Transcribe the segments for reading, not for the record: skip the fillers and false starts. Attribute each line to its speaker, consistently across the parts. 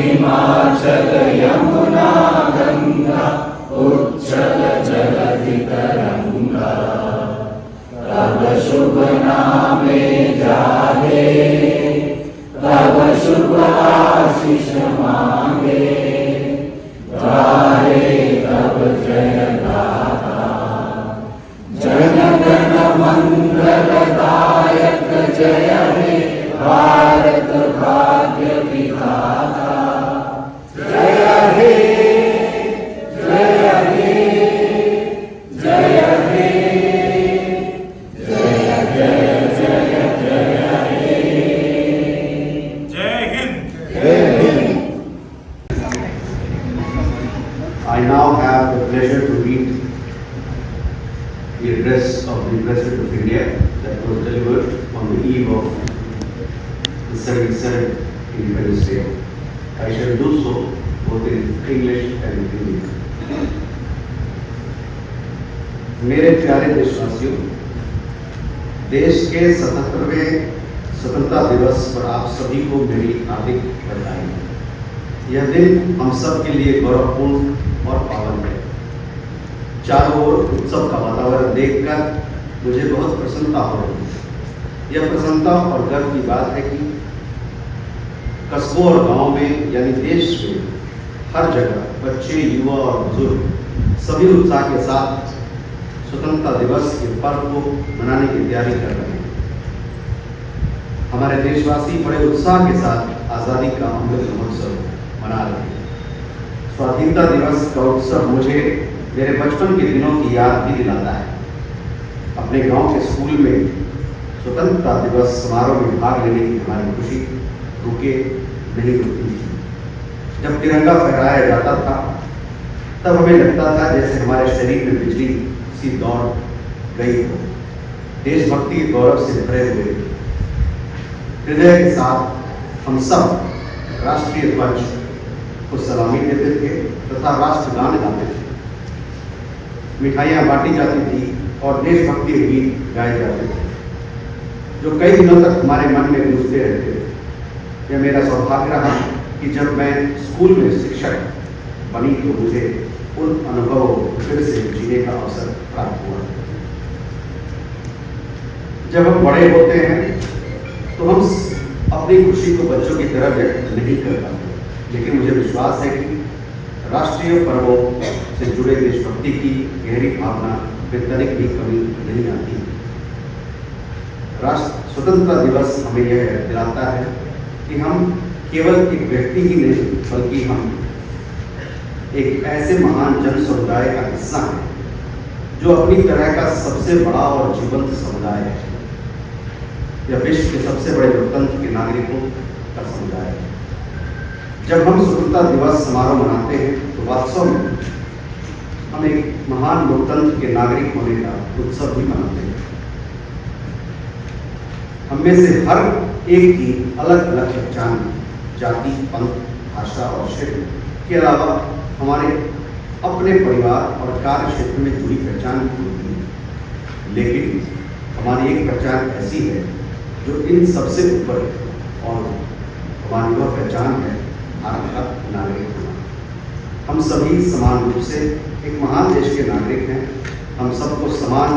Speaker 1: हिमाचल यमुना गंगा उच्चल जलधि तरंगा तब शुभ नामे जागे तब शुभ आशीष मांगे गाहे तब जय गाथा जन गण मंगल दायक जय हे भारत भाग्य विधाता जय हे जय हे जय हे जय जय जय जय हे
Speaker 2: जय हिंद।
Speaker 1: जय Hind.
Speaker 3: I now have the pleasure to read the address of the President of India that was delivered on the eve of the 77th Independence Day. I shall do so both in English and in Hindi. मेरे प्यारे देशवासियों, देश के 77वें स्वतंत्रता दिवस पर आप सभी को मेरी हार्दिक बधाई। यह दिन हम सब के लिए गौरवपूर्ण और पावन है। चारों ओर उत्सव का वातावरण देखकर मुझे बहुत प्रसन्नता हो रही है। यह प्रसन्नता और गर्व की बात है कि कस्बों और गांवों में यानी देश में हर जगह बच्चे, युवा और बुजुर्ग सभी उत्साह के साथ स्वतंत्रता दिवस के पर्व को मनाने की तैयारी कर रहे हैं। हमारे देशवासी बड़े उत्साह के साथ आज़ादी का अमृत महोत्सव मना रहे हैं। स्वाधीनता दिवस का उत्सव मुझे मेरे बचपन के दिनों की याद भी दिलाता है। अपने गांव के स्कूल में स्वतंत्रता दिवस समारोह में भाग लेने की हमारी खुशी रुके नहीं रुकती थी। जब तिरंगा फहराया जाता था तब हमें लगता था जैसे हमारे शरीर में बिजली सी दौड़ गई हो। देशभक्ति के गौरव से भरे हुए हृदय के साथ हम सब राष्ट्रीय ध्वज को सलामी देते थे तथा राष्ट्रगान गाते थे। मिठाइयाँ बांटी जाती थी और देशभक्ति के गीत गाए जाते थे जो कई दिनों तक हमारे मन में गूंजते रहते थे। यह मेरा सौभाग्य रहा कि जब मैं स्कूल में शिक्षक बनी तो मुझे उन अनुभवों को फिर से जीने का अवसर प्राप्त हुआ। जब हम बड़े होते हैं तो हम अपनी खुशी को बच्चों की तरह व्यक्त नहीं कर पाते, लेकिन मुझे विश्वास है कि राष्ट्रीय पर्वों से जुड़े देशभक्ति की गहरी भावना में तनिक भी कमी नहीं आती। राष्ट्र स्वतंत्रता दिवस हमें यह दिलाता है कि हम केवल एक व्यक्ति ही नहीं बल्कि हम एक ऐसे महान जन समुदाय का हिस्सा हैं जो अपनी तरह का सबसे बड़ा और जीवंत समुदाय है। यह विश्व के सबसे बड़े लोकतंत्र के नागरिकों का समुदाय है। जब हम स्वतंत्रता दिवस समारोह मनाते हैं तो वास्तव में हम एक महान लोकतंत्र के नागरिक होने का उत्सव भी मनाते हैं। हम में से हर एक की अलग अलग पहचान, जाति, पंथ, भाषा और क्षेत्र के अलावा हमारे अपने परिवार और कार्य क्षेत्र में जुड़ी पहचान होती है, लेकिन हमारी एक पहचान ऐसी है जो इन सबसे ऊपर है और हमारी वह पहचान है भारत का नागरिक होना। हम सभी समान रूप से एक महान देश के नागरिक हैं। हम सबको समान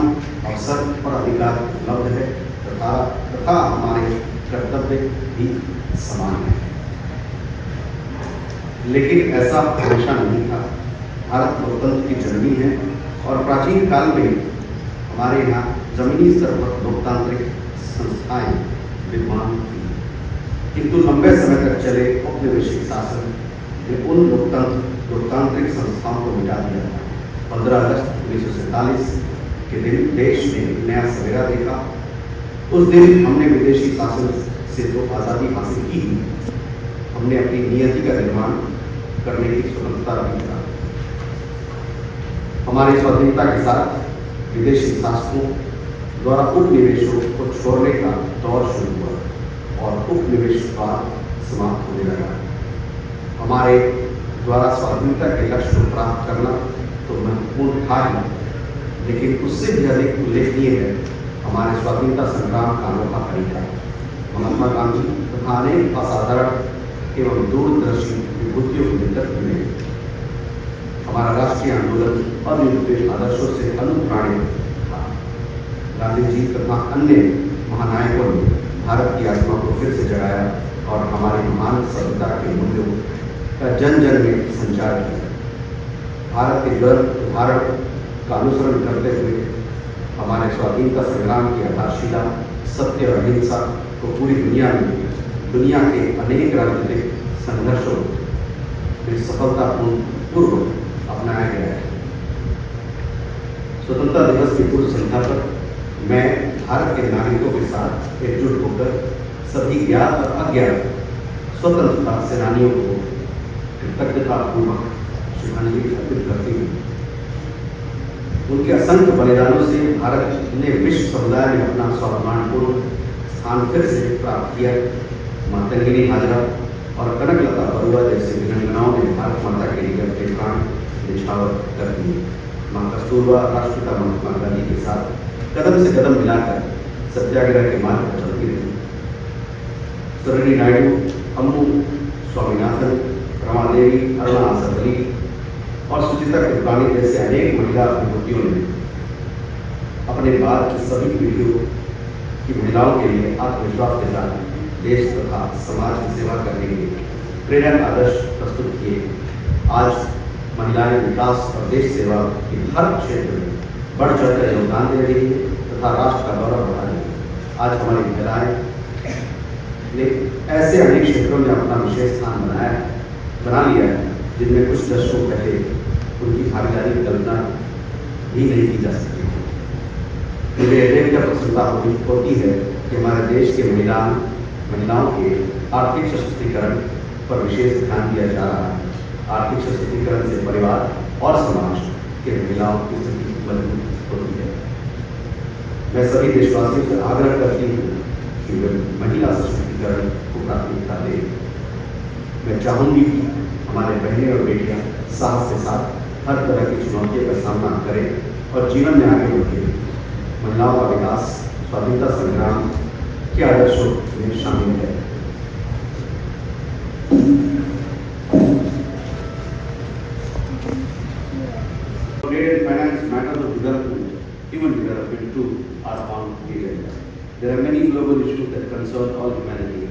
Speaker 3: अवसर और अधिकार उपलब्ध है तथा हमारे कर्तव्य भी समान है। लेकिन ऐसा हमेशा नहीं था। भारत लोकतंत्र की जननी है और प्राचीन काल में हमारे यहाँ जमीनी स्तर पर लोकतांत्रिक संस्थाएं विद्यमान थी, किंतु लंबे समय तक चले औपनिवेशिक शासन ने उन लोकतांत्रिक संस्थाओं को मिटा दिया था। 15 अगस्त 1947 के दिन देश ने नया सवेरा देखा। उस दिन हमने विदेशी शासन से तो आज़ादी हासिल की, हमने अपनी नियति का निर्माण करने की स्वतंत्रता भी प्राप्त की। हमारी स्वाधीनता के साथ विदेशी शासकों द्वारा उपनिवेशों को छोड़ने का दौर शुरू हुआ और उपनिवेशवाद समाप्त होने लगा। हमारे द्वारा स्वाधीनता के लक्ष्य को प्राप्त करना तो महत्वपूर्ण था ही, लेकिन उससे भी अधिक उल्लेखनीय है हमारे स्वाधीनता संग्राम का अनोखा तरीका। महात्मा गांधी तथा अनेक असाधारण एवं दूरदर्शी विभूतियों के नेतृत्व में हमारा राष्ट्रीय आंदोलन अनिर्देश आदर्शों से अनुप्राणित था। गांधी जी तथा अन्य महानायकों ने भारत की आत्मा को फिर से जगाया और हमारी महान सभ्यता के मूल्यों का जन जन में संचार किया। भारत के जड़ उदाहरण का अनुसरण करते हुए हमारे स्वाधीनता संग्राम की आधारशिला सत्य और अहिंसा को पूरी दुनिया के अनेक राजनीतिक संघर्षों में सफलतापूर्व अपनाया गया है। स्वतंत्रता दिवस की पूर्व संध्या पर मैं भारत के नागरिकों के साथ एकजुट होकर सभी ज्ञात और अज्ञात स्वतंत्रता सेनानियों को कृतज्ञतापूर्वक श्रद्धांजलि अर्पित करती हूँ। उनके असंख्य बलिदानों से भारत ने विश्व समुदाय में अपना स्वाभिमानपूर्ण स्थान फिर से प्राप्त किया। मातंगिनी हाजरा और कनकलता बरुआ जैसे वीरांगनाओं ने भारत माता के लिए अपने प्राण निछावर कर दिए। मां कस्तूरबा राष्ट्रपिता महात्मा गांधी के साथ कदम से कदम मिलाकर सत्याग्रह के मार्ग पर चलती रही। सरोजिनी नायडू, अम्मू स्वामीनाथन, रमादेवी, अरुणा आसफअली और सुचिता कृपलानी जैसे अनेक महिला विभूतियों ने अपने बाद की सभी पीढ़ियों की महिलाओं के लिए आत्मविश्वास के साथ देश तथा समाज की सेवा करने के प्रेरक आदर्श प्रस्तुत किए। आज महिलाएं विकास और देश सेवा के हर क्षेत्र में बढ़ चढ़कर योगदान दे रही है तथा राष्ट्र का गौरव बढ़ा रही है। आज हमारी महिलाएं ने ऐसे अनेक क्षेत्रों में अपना विशेष स्थान बना लिया है जिनमें कुछ दशकों पहले उनकी भागीदारी की कल्पना भी नहीं की जा सकती। मुझे यह देखकर प्रसन्नता होती है कि हमारे देश के महिलाओं के आर्थिक सशक्तिकरण पर विशेष ध्यान दिया जा रहा है। आर्थिक सशक्तिकरण से परिवार और समाज के महिलाओं की स्थिति मजबूत होती है। मैं सभी देशवासियों से आग्रह करती हूँ कि वे महिला सशक्तिकरण को प्राथमिकता दें। मैं चाहूँगी कि हमारे बहनें और बेटियाँ साहस के साथ हर तरह की चुनौतियों का सामना करें और जीवन में आगे बढ़ें। महिलाओं का विकास स्वाधीनता संग्राम के आदर्शों में शामिल है। Trade and finance matters of development, human development too, are on the agenda. There are many global issues that concern all humanity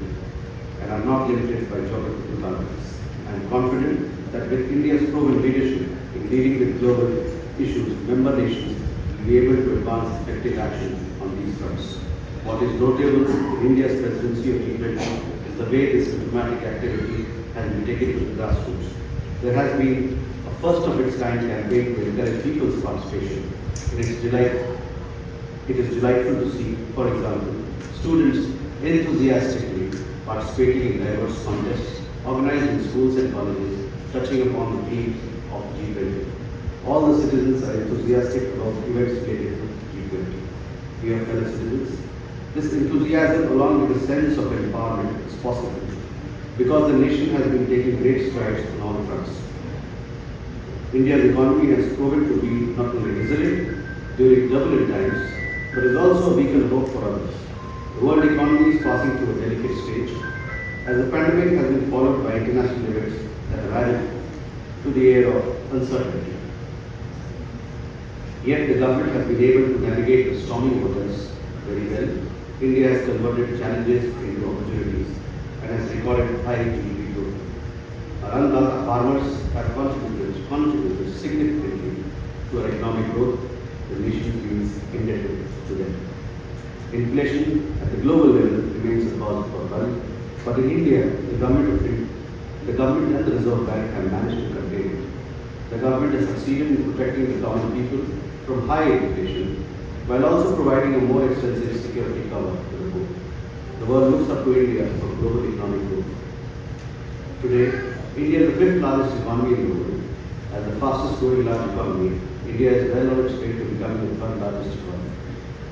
Speaker 3: and are not limited by geographical boundaries. I am confident that with India's proven leadership in dealing with global issues, member nations will be able to advance effective action on these fronts. What is notable in India's presidency of G20 is the way this diplomatic activity has been taken to the grassroots. There has been a first of its kind campaign to encourage people's participation. It is delightful to see, for example, students enthusiastically participating in diverse contests organized in schools and colleges, touching upon the themes of G20. All the citizens are enthusiastic about events related to G20. Dear fellow citizens, this enthusiasm along with a sense of empowerment is possible because the nation has been taking great strides on all fronts. India's economy has proven to be not only resilient during turbulent times, but is also a beacon of hope for others. The world economy is passing through a delicate stage as the pandemic has been followed by international events that have added to the air of uncertainty. Yet the government has been able to navigate the stormy waters very well. India has converted challenges into opportunities and has recorded high GDP growth. Our undoubted farmers have contributed significantly to our economic growth. The nation feels indebted to them. Inflation at the global level remains a cause for worry, but in India, the government and the Reserve Bank have managed to contain it. The government has succeeded in protecting the common people from high inflation, while also providing a more extensive security cover to the poor. The world looks up to India for global economic growth. Today, India is the fifth largest economy in the world, As the fastest growing large economy, India is well on its way to becoming the third largest economy.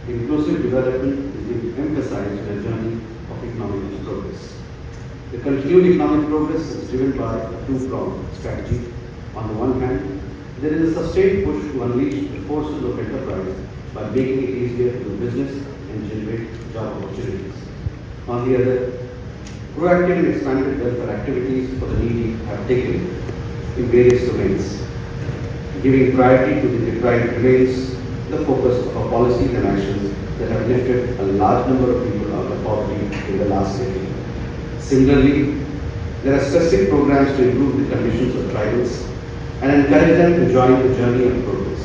Speaker 3: Inclusive development is being emphasized in a journey of economic progress. The continued economic progress is driven by a two-pronged strategy. On the one hand, there is a sustained push to unleash the forces of enterprise by making it easier to do business and generate job opportunities. On the other, proactive and expanded welfare activities for the needy have taken in various domains. Giving priority to the deprived remains the focus of our policies and actions that have lifted a large number of people out of poverty in the last decade. Similarly, there are specific programs to improve the conditions of tribals and encourage them to join the journey of progress.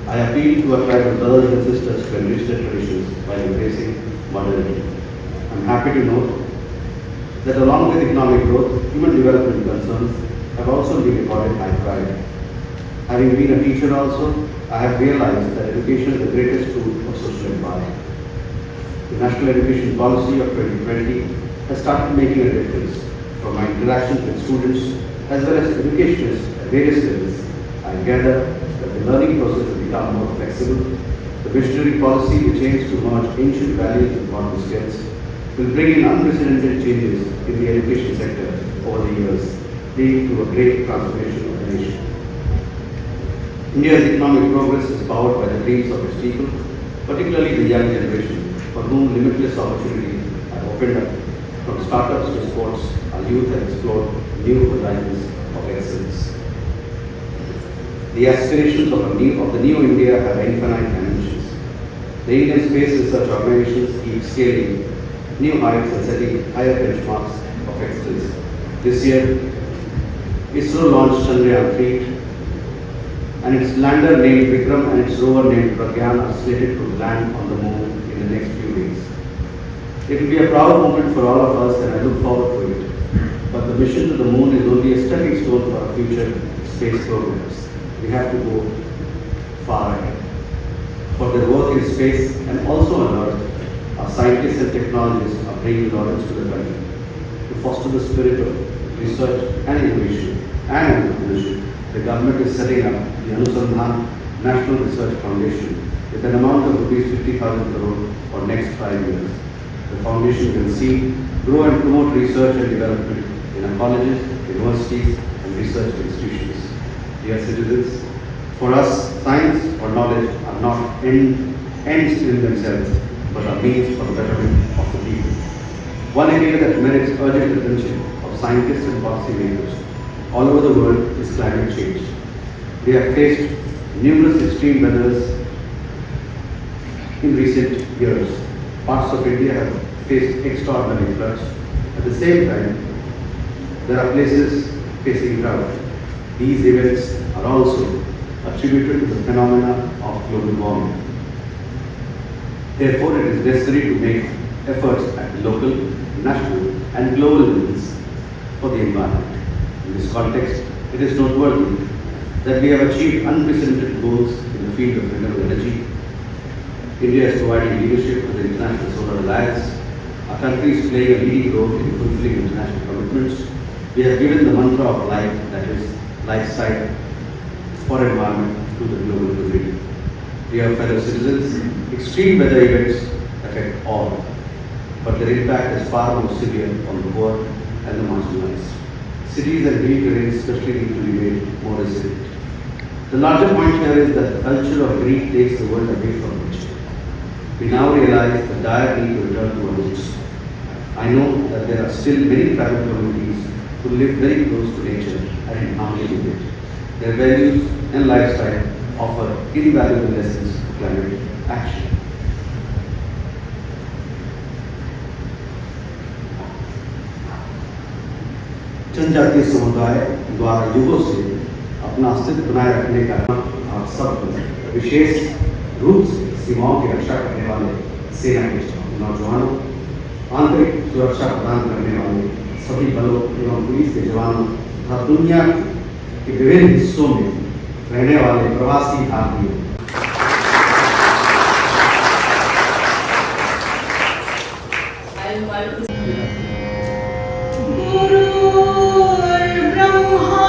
Speaker 3: I appeal to our tribal brothers and sisters to enrich their traditions while embracing modernity. I am happy to note that along with economic growth, human development concerns have also been recorded high pride. Having been a teacher also, I have realized that education is the greatest tool of social empowerment. The National Education Policy of 2020 has started making a difference. From my interactions with students as well as educationists at various levels, I gather that the learning process has become more flexible. The visionary policy, which aims to merge ancient values with modern skills, will bring in unprecedented changes in the education sector over the years, leading to a great transformation of the nation. India's economic progress is powered by the dreams of its people, particularly the young generation, for whom limitless opportunities have opened up. From startups to sports, our youth have explored new horizons of excellence. The aspirations of the new India have infinite dimensions. The Indian Space Research Organizations keep scaling new heights and setting higher benchmarks of excellence. This year, ISRO launched Chandrayaan-3, and its lander named Vikram and its rover named Pragyan are slated to land on the moon in the next few weeks. It will be a proud moment for all of us, and I look forward to it. But the mission to the moon is only a stepping stone for our future space programs. We have to go far ahead. For their work in space and also on Earth, our scientists and technologists are bringing knowledge to the country. To foster the spirit of research and innovation and entrepreneurship, the government is setting up the Anusandhan National Research Foundation with an amount of Rs 50,000 crore for next 5 years. The foundation will see, grow and promote research and development in our colleges, universities and research institutions. Dear citizens, for us, science or knowledge are not ends in themselves, but are means for the betterment of the people. One area that merits urgent attention of scientists and policymakers all over the world is climate change. We have faced numerous extreme weathers in recent years. Parts of India have faced extraordinary floods. At the same time, there are places facing drought. These events are also attributed to the phenomena of global warming. Therefore, it is necessary to make efforts at local, national and global levels for the environment. In this context, it is noteworthy that we have achieved unprecedented goals in the field of renewable energy. India is providing leadership to the International Solar Alliance. Our country is playing a leading role in fulfilling international commitments. We have given the mantra of life, that is, lifestyle for environment, to the global community. Dear fellow citizens, extreme weather events affect all, but their impact is far more severe on the poor and the marginalized. Cities and hill terrains especially need to be made more resilient. The larger point here is that the culture of greed takes the world away from nature. We now realize the dire need to return to our roots. I know that there are still many tribal communities who live very close to nature and in harmony with it. Their values and lifestyle offer invaluable lessons for climate action. जनजातीय समुदाय द्वारा युगों से अपना अस्तित्व बनाए रखने का आप सब विशेष रूप से सीमाओं की रक्षा करने वाले सेना के नौजवानों, आंतरिक सुरक्षा प्रदान करने वाले सभी बलों एवं पुलिस के जवानों तथा दुनिया के विभिन्न हिस्सों में रहने वाले प्रवासी भारतीयों,
Speaker 2: गुरु Brahma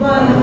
Speaker 1: One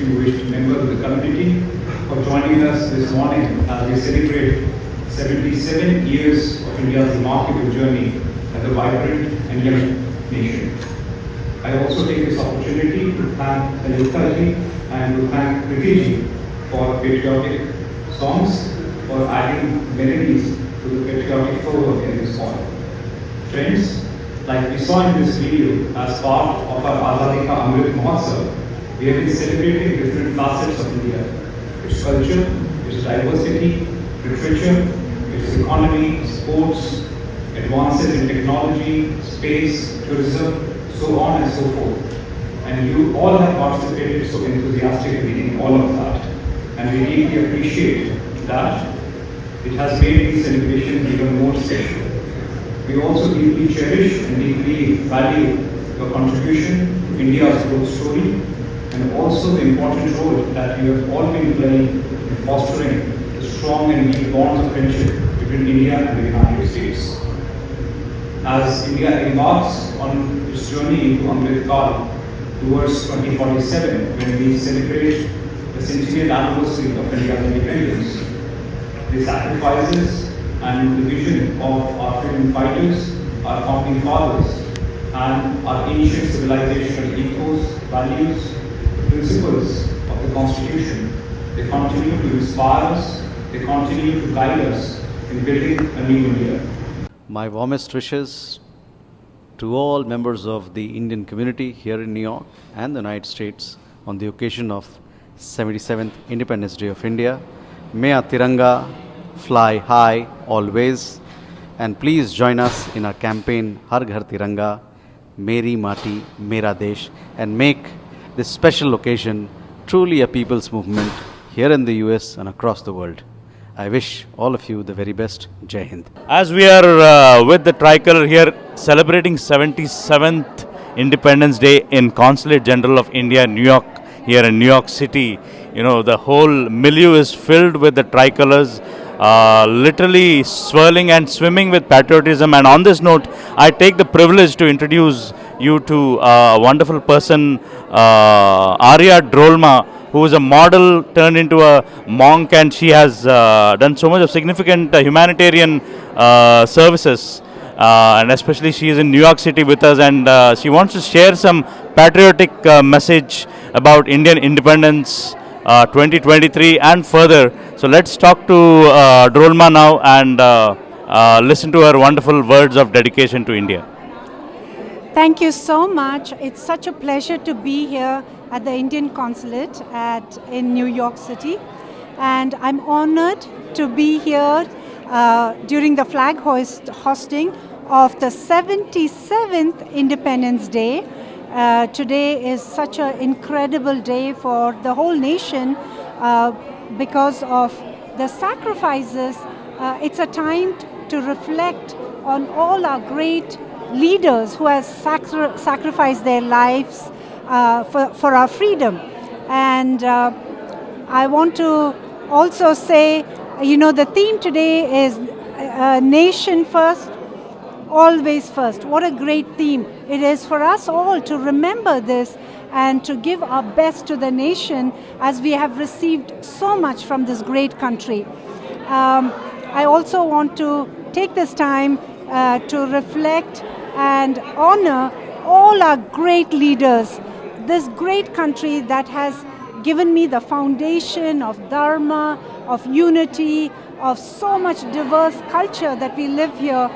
Speaker 2: distinguished members of the community for joining us this morning as we celebrate 77 years of India's remarkable journey as a vibrant and young nation. I also take this opportunity to thank Salita ji and to thank Priti ji for patriotic songs, for adding melodies to the patriotic fervor in this hall. Friends, like we saw in this video, as part of our Azadi Ka Amrit Mahotsav, we have been celebrating different facets of India, its culture, its diversity, literature, its economy, sports, advances in technology, space, tourism, so on and so forth. And you all have participated so enthusiastically in all of that. And we deeply appreciate that it has made these celebrations even more special. We also deeply cherish and deeply value your contribution to India's growth story and also the important role that you have all been playing in fostering the strong and deep bonds of friendship between India and the United States. As India embarks on its journey into Amrit Kal towards 2047, when we celebrate the centennial anniversary of India's independence, the sacrifices and the vision of our freedom fighters, our founding fathers, and our ancient civilizational ethos, values, principles of the Constitution, they continue to inspire us, they continue to guide us in building a new India.
Speaker 4: My warmest wishes to all members of the Indian community here in New York and the United States on the occasion of 77th Independence Day of India. May our Tiranga fly high always, and please join us in our campaign Har Ghar Tiranga, Meri Mati, Mera Desh, and make this special occasion truly a people's movement here in the US and across the world. I wish all of you the very best. Jai Hind.
Speaker 5: As we are with the tricolor here celebrating 77th Independence Day in Consulate General of India, New York, here in New York City, you know, the whole milieu is filled with the tricolors, literally swirling and swimming with patriotism. And on this note, I take the privilege to introduce you to a wonderful person, Arya Drolma, who is a model turned into a monk, and she has done so much of significant humanitarian services. And especially she is in New York City with us, and she wants to share some patriotic message about Indian independence 2023 and further. So let's talk to Drolma now and listen to her wonderful words of dedication to India.
Speaker 6: Thank you so much. It's such a pleasure to be here at the Indian Consulate in New York City. And I'm honored to be here during the flag hosting of the 77th Independence Day. Today is such an incredible day for the whole nation because of the sacrifices. It's a time to reflect on all our great leaders who have sacrificed their lives for our freedom. And I want to also say, you know, the theme today is nation first, always first. What a great theme. It is for us all to remember this and to give our best to the nation as we have received so much from this great country. I also want to take this time to reflect and honor all our great leaders, this great country that has given me the foundation of dharma, of unity, of so much diverse culture that we live here,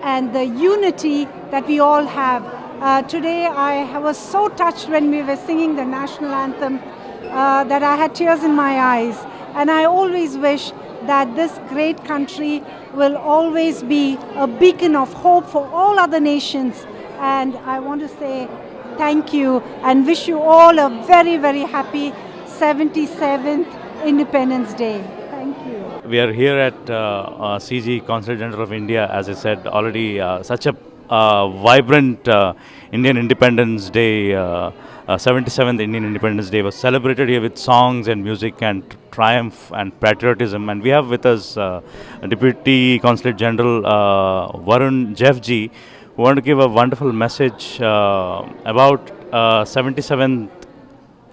Speaker 6: and the unity that we all have. Today I was so touched when we were singing the national anthem that I had tears in my eyes. And I always wish that this great country will always be a beacon of hope for all other nations. And I want to say thank you and wish you all a very, very happy 77th Independence Day. Thank you.
Speaker 5: We are here at CG, Consulate General of India, as I said already, such a vibrant Indian Independence Day, 77th Indian Independence Day was celebrated here with songs and music and triumph and patriotism. And we have with us Deputy Consulate General Varun Jeffji, who want to give a wonderful message about 77th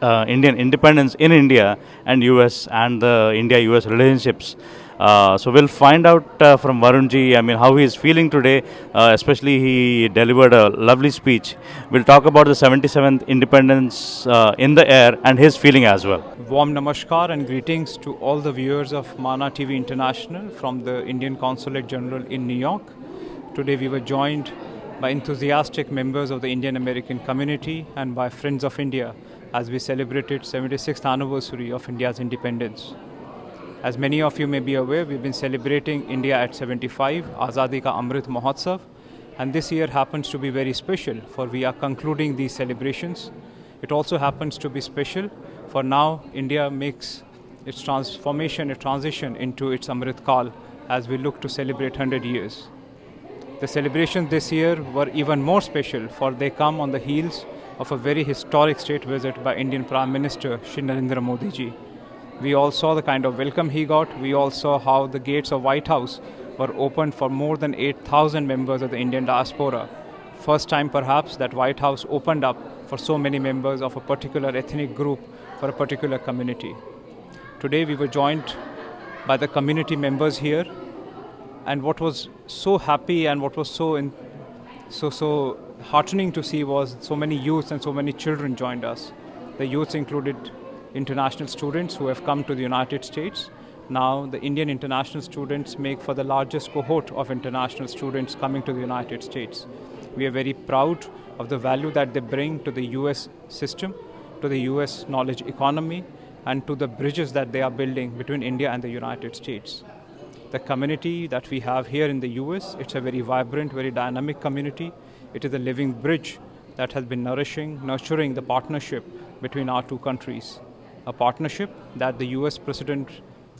Speaker 5: Indian independence in India and US and the India-US relationships. So we'll find out from Varunji, I mean, how he is feeling today. Especially he delivered a lovely speech. We'll talk about the 77th independence in the air and his feeling as well.
Speaker 7: Warm namaskar and greetings to all the viewers of Mana TV International from the Indian Consulate General in New York. Today we were joined by enthusiastic members of the Indian American community and by friends of India as we celebrated 76th anniversary of India's independence. As many of you may be aware, we've been celebrating India at 75, Azadi Ka Amrit Mahotsav, and this year happens to be very special for we are concluding these celebrations. It also happens to be special for now India makes its transformation, its transition into its Amrit Kal as we look to celebrate 100 years. The celebrations this year were even more special for they come on the heels of a very historic state visit by Indian Prime Minister Shri Narendra Modi ji. We all saw the kind of welcome he got. We all saw how the gates of White House were opened for more than 8,000 members of the Indian diaspora. First time perhaps that White House opened up for so many members of a particular ethnic group for a particular community. Today we were joined by the community members here, and what was so happy and what was so heartening to see was so many youths and so many children joined us. The youths included international students who have come to the United States. Now the Indian international students make for the largest cohort of international students coming to the United States. We are very proud of the value that they bring to the US system, to the US knowledge economy, and to the bridges that they are building between India and the United States. The community that we have here in the US, it's a very vibrant, very dynamic community. It is a living bridge that has been nurturing the partnership between our two countries. A partnership that the US President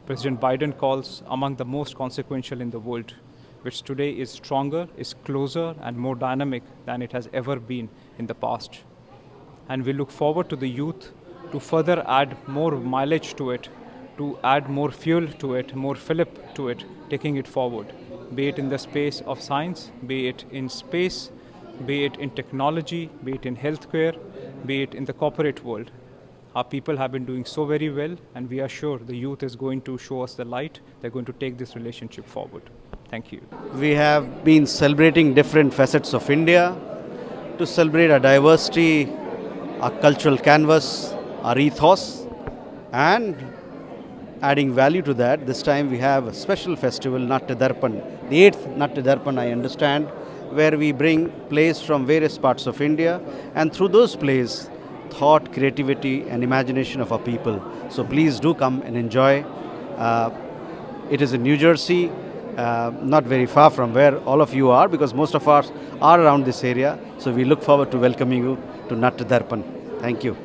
Speaker 7: Biden calls among the most consequential in the world, which today is stronger, is closer and more dynamic than it has ever been in the past. And we look forward to the youth to further add more mileage to it, to add more fuel to it, more fillip to it, taking it forward, be it in the space of science, be it in space, be it in technology, be it in healthcare, be it in the corporate world. Our people have been doing so very well, and we are sure the youth is going to show us the light. They're going to take this relationship forward. Thank you.
Speaker 4: We have been celebrating different facets of India to celebrate our diversity, our cultural canvas, our ethos, and adding value to that. This time we have a special festival, Natya Darpan, the 8th Natya Darpan, I understand, where we bring plays from various parts of India, and through those plays, thought, creativity and imagination of our people. So please do come and enjoy. It is in New Jersey, not very far from where all of you are, because most of us are around this area. So we look forward to welcoming you to Natya Darpan. Thank you.